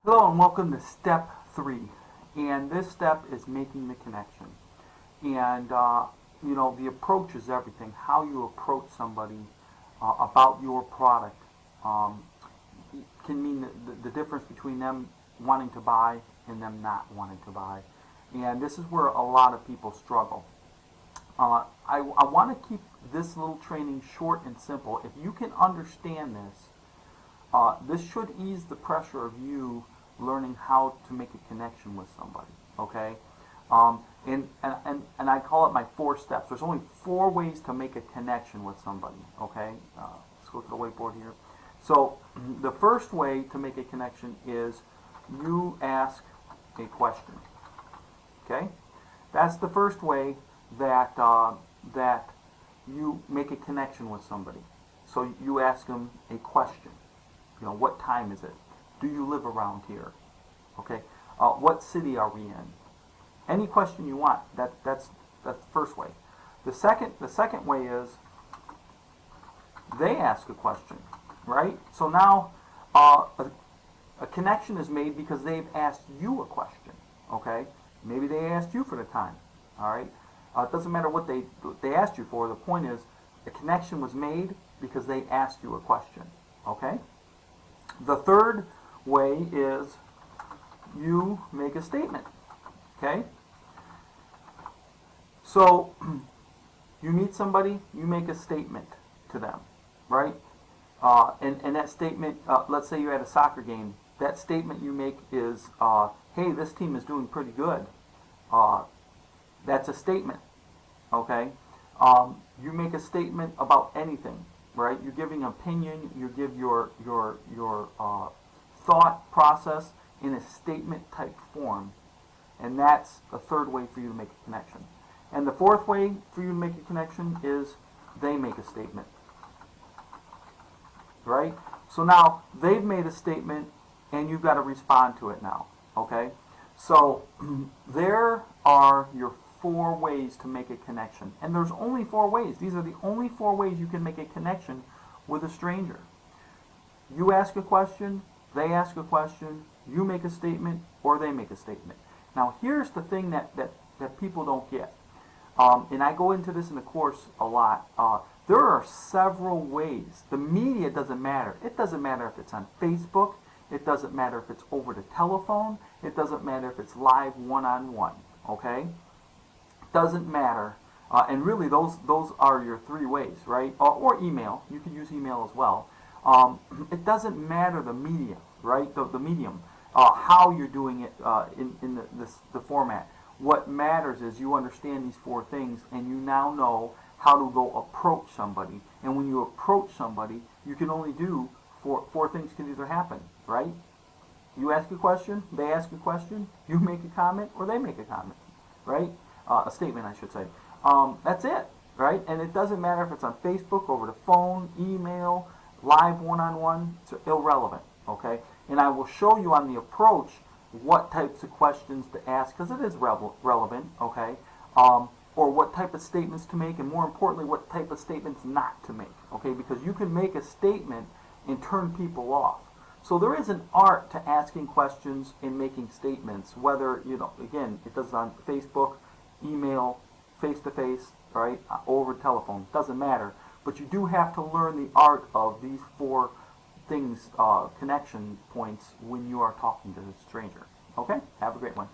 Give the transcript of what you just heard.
Hello and welcome to step 3, and this step is making the connection. And the approach is everything. How you approach somebody about your product um, can mean the difference between them wanting to buy and them not wanting to buy. And this is where a lot of people struggle. I want to keep this little training short and simple. If you can understand this, this should ease the pressure of you learning how to make a connection with somebody. Okay, and I call it my 4 steps. There's only 4 ways to make a connection with somebody. Okay, let's go to the whiteboard here. So the first way to make a connection is you ask a question. Okay, that's the first way that that you make a connection with somebody. So you ask them a question. What time is it? Do you live around here? Okay. What city are we in? Any question you want. That's the first way. The second way is they ask a question, right? So now a connection is made because they've asked you a question. Okay. Maybe they asked you for the time. All right. It doesn't matter what they asked you for. The point is the connection was made because they asked you a question. Okay. The third way is you make a statement. Okay? So you meet somebody, you make a statement to them, right? And that statement, let's say you're at a soccer game, that statement you make is, hey, this team is doing pretty good. That's a statement. Okay? You make a statement about anything. Right? You're giving an opinion, you give your thought process in a statement type form, and that's the third way for you to make a connection. And the fourth way for you to make a connection is they make a statement. Right? So now they've made a statement and you've got to respond to it now. Okay? So there are your 4 ways to make a connection. And there's only 4 ways. These are the only 4 ways you can make a connection with a stranger. You ask a question, they ask a question, you make a statement, or they make a statement. Now here's the thing that people don't get. And I go into this in the course a lot. There are several ways. The media doesn't matter. It doesn't matter if it's on Facebook. It doesn't matter if it's over the telephone. It doesn't matter if it's live one-on-one. Okay? Doesn't matter, and really those are your 3 ways, right? Or email. You can use email as well. It doesn't matter the media, right? The medium, how you're doing it in the format. What matters is you understand these 4 things, and you now know how to go approach somebody. And when you approach somebody, you can only do 4 things can either happen, right? You ask a question, they ask a question, you make a comment, or they make a comment, right? A statement, I should say. That's it, right? And it doesn't matter if it's on Facebook, over the phone, email, live one-on-one. It's irrelevant, okay? And I will show you on the approach what types of questions to ask, because it is relevant, okay? Or what type of statements to make, and more importantly, what type of statements not to make, okay? Because you can make a statement and turn people off. So there is an art to asking questions and making statements, whether, again, it does on Facebook, email, face-to-face, right, over telephone, doesn't matter. But you do have to learn the art of these 4 things, connection points, when you are talking to a stranger. Okay? Have a great one.